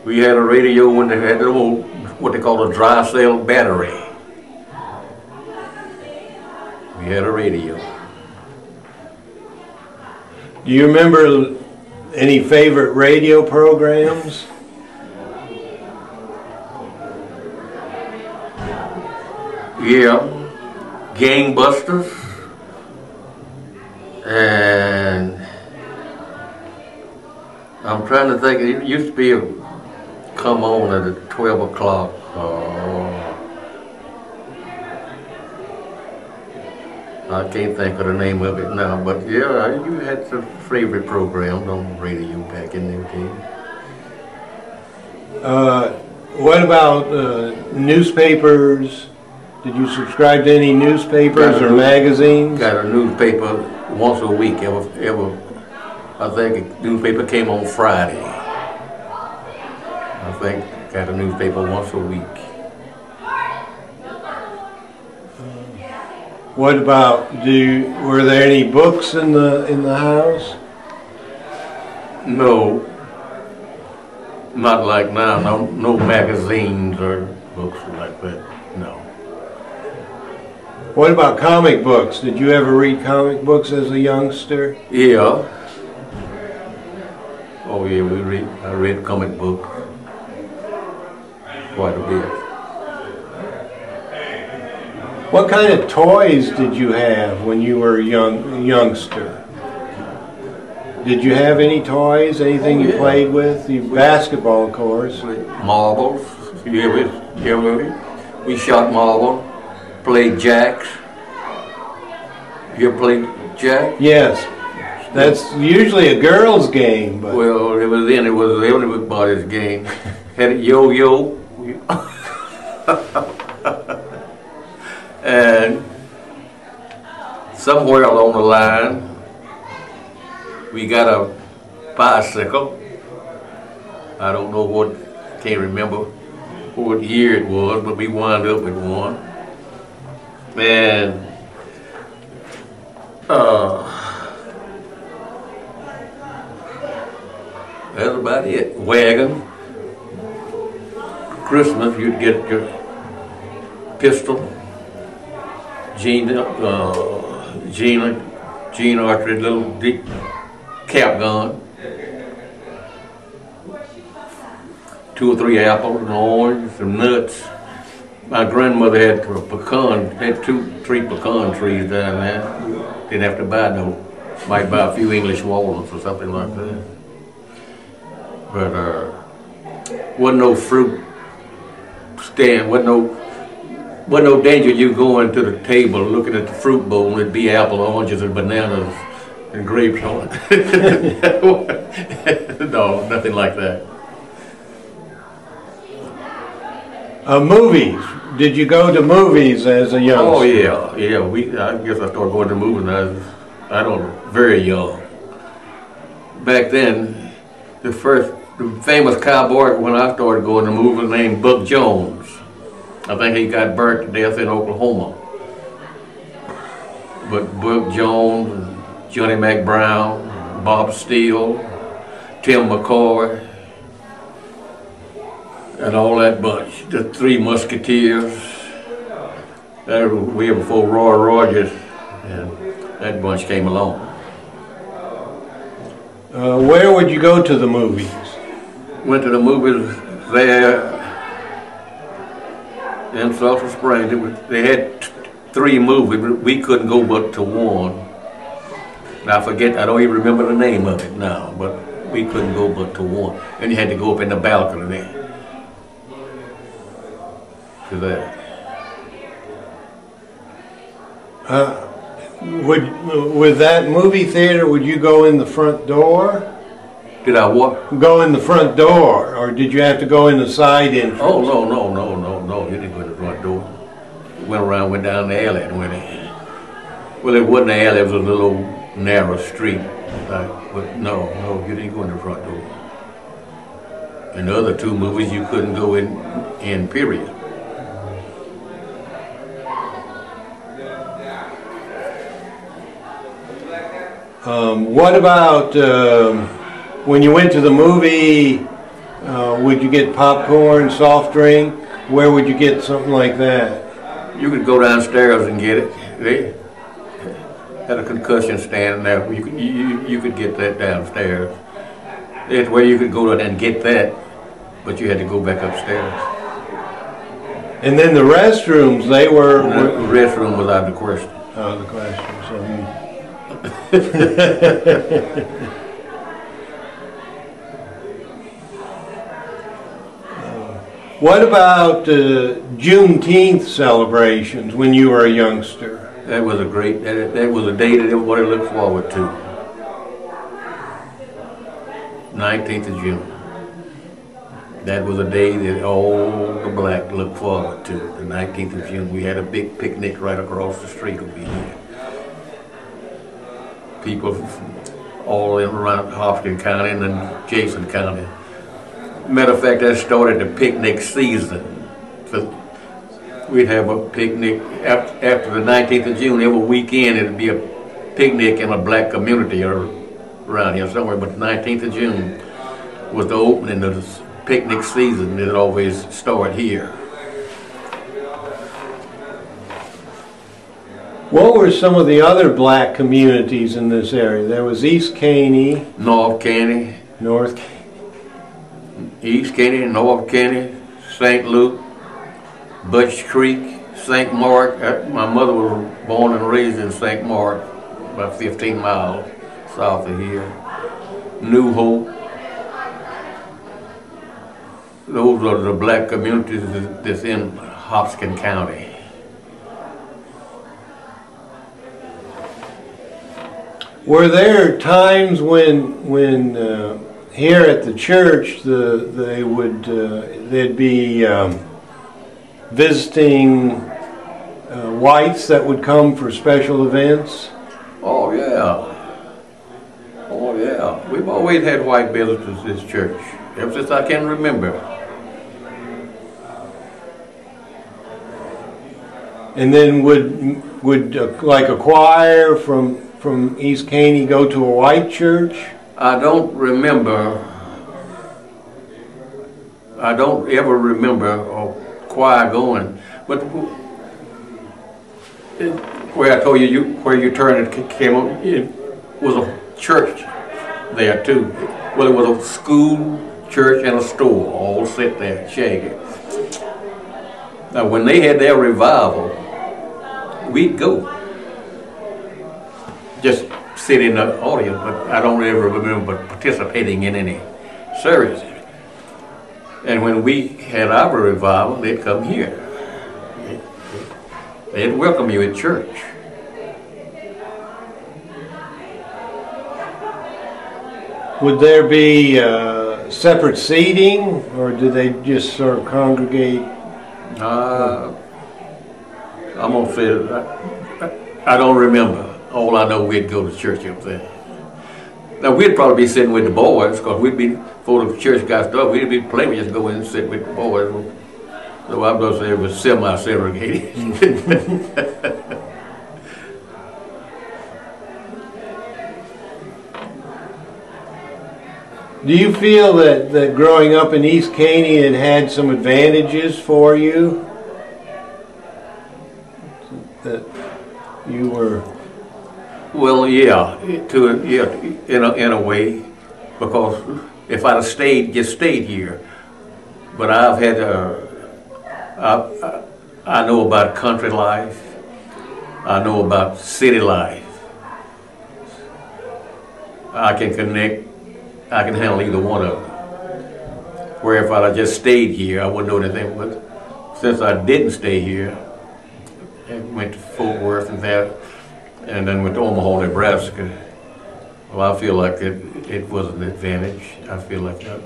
We had a radio when they had the old, what they call a dry cell battery. We had a radio. Do you remember any favorite radio programs? Yeah, Gangbusters, and I'm trying to think, it used to be come on at 12 o'clock. I can't think of the name of it now, but yeah, you had some favorite programs on the radio back in them days. What about newspapers? Did you subscribe to any newspapers or magazines? Got a newspaper once a week. I think a newspaper came on Friday. I think got a newspaper once a week. What about were there any books in the house? No, not like now. No magazines or books like that. No. What about comic books? Did you ever read comic books as a youngster? Yeah. Oh yeah, I read comic books quite a bit. What kind of toys did you have when you were a youngster? Did you have any toys? Anything you played with? Basketball, of course. Marbles. We shot marbles. Played jacks. You ever played jack? Yes. That's usually a girl's game. But well, it was everybody's game. Had a yo-yo. And somewhere along the line, we got a bicycle. I don't know can't remember what year it was, but we wound up with one. And that's about it. Wagon. Christmas, you'd get your pistol. Gina Archery, little deep cap gun. 2 or 3 apples, an orange, some nuts. My grandmother had two, 3 pecan trees down there. Didn't have to buy no, might buy a few English walnuts or something like that. But wasn't no fruit stand, wasn't no danger you going to the table looking at the fruit bowl and it'd be apple, oranges, and bananas and grapes on it. No, nothing like that. Movies. Did you go to movies as a youngster? Oh yeah. I guess I started going to movies when I was very young. Back then, the famous cowboy when I started going to movies named Buck Jones. I think he got burnt to death in Oklahoma. But Buck Jones, Johnny McBrown, Bob Steele, Tim McCoy, and all that bunch, the 3 Musketeers. That was way before Roy Rogers and that bunch came along. Where would you go to the movies? Went to the movies there in Sulphur Springs. They had 3 movies, but we couldn't go but to one. And I don't even remember the name of it now, but we couldn't go but to one. And you had to go up in the balcony there. To that. With that movie theater, would you go in the front door? Did I what? Go in the front door, or did you have to go in the side entrance? Oh, no. You didn't go in the front door. Went down the alley and went in. Well, it wasn't an alley, it was a little narrow street. But no, you didn't go in the front door. And the other 2 movies you couldn't go in period. What about when you went to the movie, Would you get popcorn, soft drink? Where would you get something like that? You could go downstairs and get it. They had a concussion stand there. You could get that downstairs. It's where you could go and get that, but you had to go back upstairs. And then the restrooms, they were... The restroom was out of the question. Out of the question. What about Juneteenth celebrations when you were a youngster? That was a great, that was a day that everybody looked forward to. 19th of June. That was a day that all the black looked forward to, the 19th of June. We had a big picnic right across the street over here. People from all in around Hopkins County and then Jason County. Matter of fact, that started the picnic season. We'd have a picnic after the 19th of June. Every weekend it'd be a picnic in a black community around here somewhere. But the 19th of June was the opening of the picnic season. It always started here. What were some of the other black communities in this area? There was East Caney, North Caney, North Caney, East Caney, North Caney, St. Luke, Butch Creek, St. Mark. My mother was born and raised in St. Mark, about 15 miles south of here. New Hope. Those are the black communities that's in Hopkins County. Were there times when here at the church they'd be visiting whites that would come for special events? Oh yeah. Oh yeah. We've always had white visitors at this church, ever since I can remember. And then would like a choir from East Caney go to a white church? I don't ever remember a choir going, but where I told you, where you turned it came on, it was a church there too. Well, it was a school, church, and a store all sit there, shaggy. Now, when they had their revival, we'd go. Just sit in the audience, but I don't ever remember participating in any services. And when we had our revival, they'd come here. They'd welcome you at church. Would there be separate seating, or did they just sort of congregate? I'm gonna say I don't remember. All I know, we'd go to church up there. Now, we'd probably be sitting with the boys, because we'd be, before the church got started, we'd be playing, we'd just go in and sit with the boys. So I'm going to say it was semi-segregated. Do you feel that growing up in East Caney had some advantages for you? That you were... Well, yeah, in a way, because if I'd have just stayed here, but I've had, I know about country life, I know about city life. I can connect, I can handle either one of them. Where if I'd have just stayed here, I wouldn't know anything, but since I didn't stay here, I went to Fort Worth and there, and then went to Omaha, Nebraska. Well, I feel like it was an advantage. I feel like that.